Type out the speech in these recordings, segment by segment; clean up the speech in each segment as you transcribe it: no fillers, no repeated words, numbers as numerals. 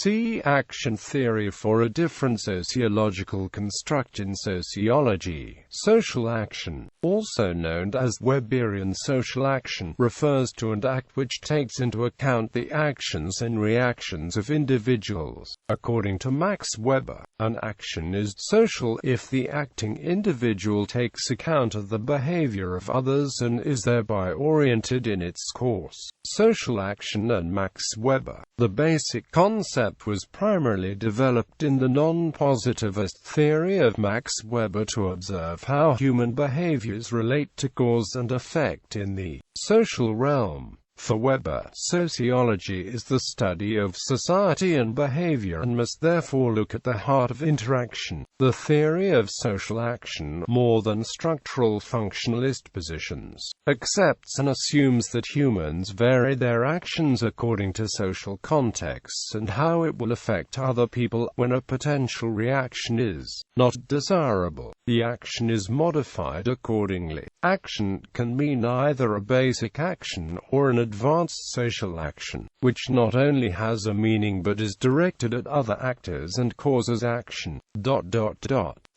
See action theory for a different sociological construct in sociology. Social action, also known as Weberian social action, refers to an act which takes into account the actions and reactions of individuals. According to Max Weber, an action is social if the acting individual takes account of the behavior of others and is thereby oriented in its course. Social action and Max Weber. The basic concept was primarily developed in the non-positivist theory of Max Weber to observe how human behaviors relate to cause and effect in the social realm. For Weber, sociology is the study of society and behavior and must therefore look at the heart of interaction. The theory of social action, more than structural functionalist positions, accepts and assumes that humans vary their actions according to social contexts and how it will affect other people. When a potential reaction is not desirable, the action is modified accordingly. Action can mean either a basic action or an advanced social action, which not only has a meaning but is directed at other actors and causes action.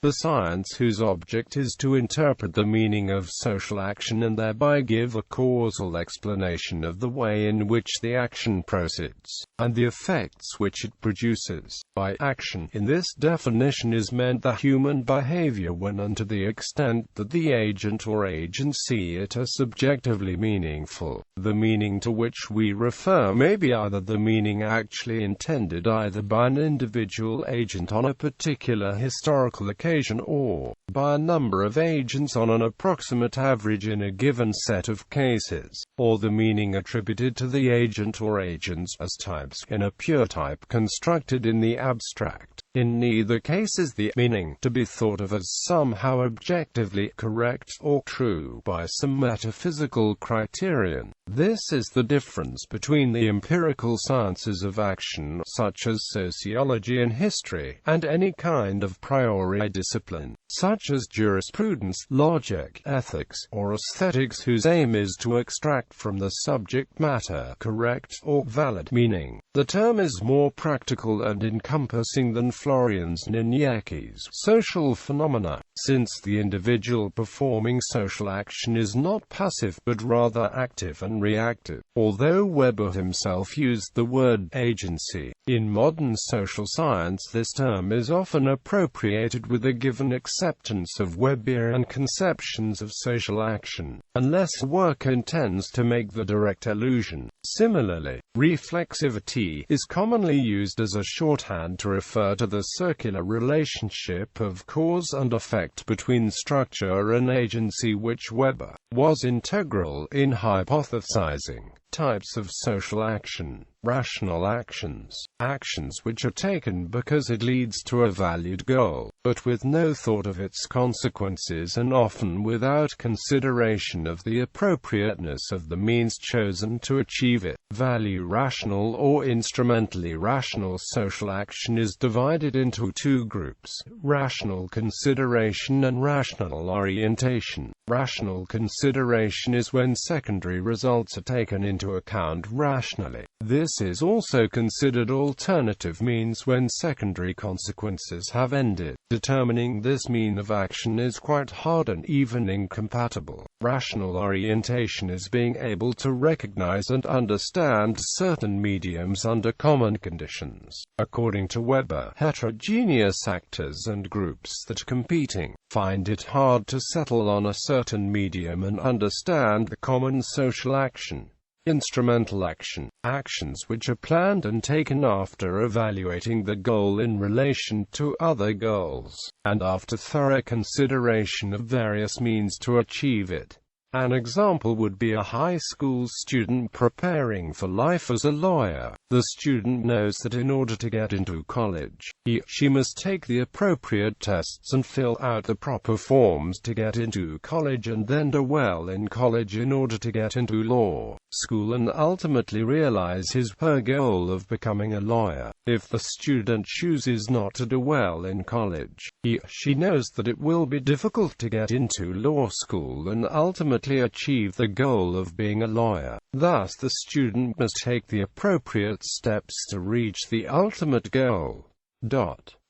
The science whose object is to interpret the meaning of social action and thereby give a causal explanation of the way in which the action proceeds, and the effects which it produces. By action, in this definition is meant the human behavior when and to the extent that the agent or agents see it as subjectively meaningful. The meaning to which we refer may be either the meaning actually intended either by an individual agent on a particular historical occasion or by a number of agents on an approximate average in a given set of cases, or the meaning attributed to the agent or agents as types in a pure type constructed in the abstract. In neither case is the meaning to be thought of as somehow objectively correct or true by some metaphysical criterion. This is the difference between the empirical sciences of action, such as sociology and history, and any kind of priori discipline, such as jurisprudence, logic, ethics, or aesthetics, whose aim is to extract from the subject matter correct or valid meaning. The term is more practical and encompassing than Florian's and Iñaki's social phenomena, since the individual performing social action is not passive but rather active and reactive. Although Weber himself used the word agency, in modern social science this term is often appropriated with a given acceptance of Weberian conceptions of social action, unless a work intends to make the direct allusion. Similarly, reflexivity is commonly used as a shorthand to refer to the circular relationship of cause and effect between structure and agency, which Weber was integral in hypothesizing. Types of social action. Rational actions. Actions which are taken because it leads to a valued goal, but with no thought of its consequences and often without consideration of the appropriateness of the means chosen to achieve it. Value. Rational or instrumentally rational social action is divided into two groups: rational consideration and rational orientation. Rational consideration is when secondary results are taken into account rationally. This is also considered alternative means when secondary consequences have ended. Determining this mean of action is quite hard and even incompatible. Rational orientation is being able to recognize and understand certain mediums under common conditions. According to Weber, heterogeneous actors and groups that competing find it hard to settle on a certain medium and understand the common social action. Instrumental action. Actions which are planned and taken after evaluating the goal in relation to other goals, and after thorough consideration of various means to achieve it. An example would be a high school student preparing for life as a lawyer. The student knows that in order to get into college, she must take the appropriate tests and fill out the proper forms to get into college and then do well in college in order to get into law. school and ultimately realize his/her goal of becoming a lawyer. If the student chooses not to do well in college, he/she knows that it will be difficult to get into law school and ultimately achieve the goal of being a lawyer. Thus, the student must take the appropriate steps to reach the ultimate goal.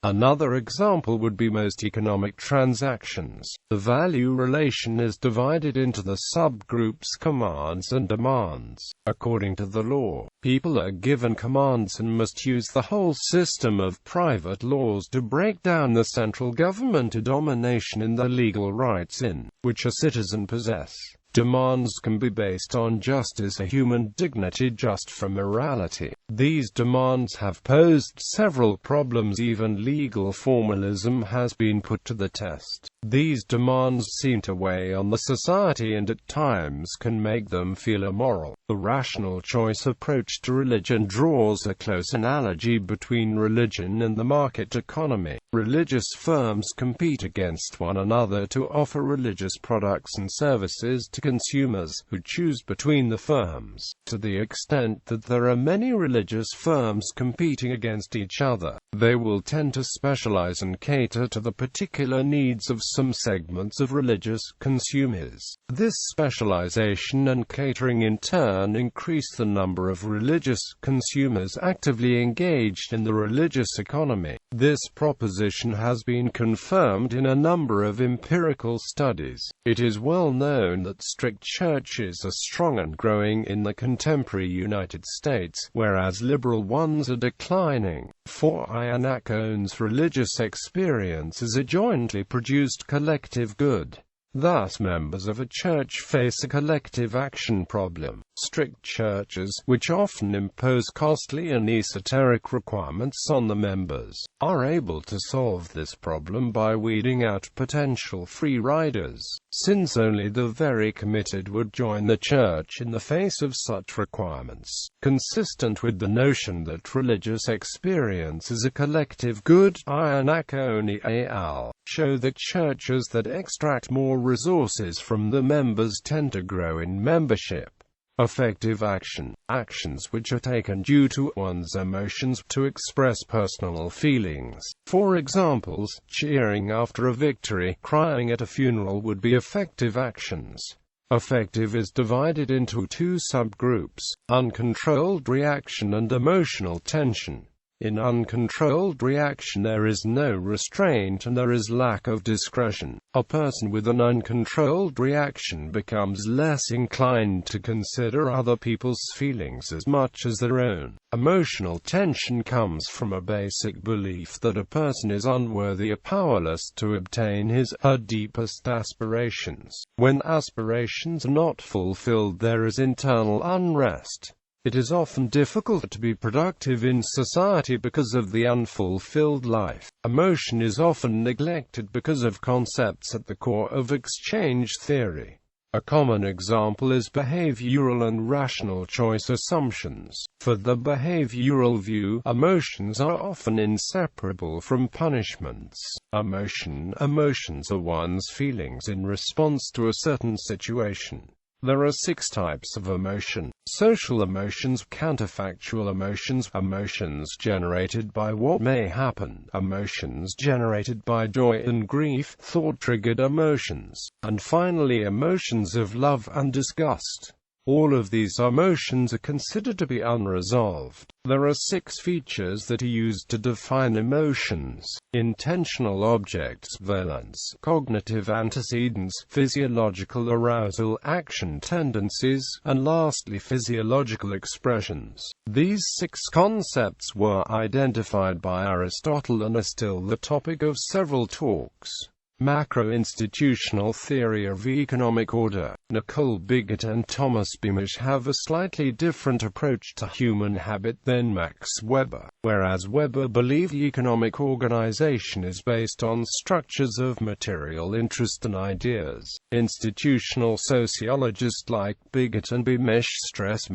Another example would be most economic transactions. The value relation is divided into the subgroups commands and demands. According to the law, people are given commands and must use the whole system of private laws to break down the central government domination in the legal rights in which a citizen possesses. Demands can be based on justice or human dignity just from morality. These demands have posed several problems. Even legal formalism has been put to the test. These demands seem to weigh on the society and at times can make them feel immoral. The rational choice approach to religion draws a close analogy between religion and the market economy. Religious firms compete against one another to offer religious products and services to consumers, who choose between the firms. To the extent that there are many religious firms competing against each other, they will tend to specialize and cater to the particular needs of some segments of religious consumers. This specialization and catering in turn increase the number of religious consumers actively engaged in the religious economy. This proposition has been confirmed in a number of empirical studies. It is well known that strict churches are strong and growing in the contemporary United States, whereas liberal ones are declining. For Iannacone's religious experience is a jointly produced collective good. Thus, members of a church face a collective action problem. Strict churches, which often impose costly and esoteric requirements on the members, are able to solve this problem by weeding out potential free riders, since only the very committed would join the church in the face of such requirements. Consistent with the notion that religious experience is a collective good, Iannacone al. show that churches that extract more resources from the members tend to grow in membership. Effective action. Actions which are taken due to one's emotions to express personal feelings. For examples, cheering after a victory, crying at a funeral would be effective actions. Affective is divided into two subgroups: uncontrolled reaction and emotional tension. In uncontrolled reaction there is no restraint and there is lack of discretion. A person with an uncontrolled reaction becomes less inclined to consider other people's feelings as much as their own. Emotional tension comes from a basic belief that a person is unworthy or powerless to obtain his/her deepest aspirations. When aspirations are not fulfilled, there is internal unrest. It is often difficult to be productive in society because of the unfulfilled life. Emotion is often neglected because of concepts at the core of exchange theory. A common example is behavioral and rational choice assumptions. For the behavioral view, emotions are often inseparable from punishments. Emotions are one's feelings in response to a certain situation. There are 6 types of emotion: social emotions, counterfactual emotions, emotions generated by what may happen, emotions generated by joy and grief, thought-triggered emotions, and finally emotions of love and disgust. All of these emotions are considered to be unresolved. There are 6 features that are used to define emotions: intentional objects, valence, cognitive antecedents, physiological arousal, action tendencies, and lastly physiological expressions. These 6 concepts were identified by Aristotle and are still the topic of several talks. Macro-institutional theory of economic order. Nicole Bigot and Thomas Beamish have a slightly different approach to human habit than Max Weber, whereas Weber believed economic organization is based on structures of material interest and ideas. Institutional sociologists like Bigot and Beamish stress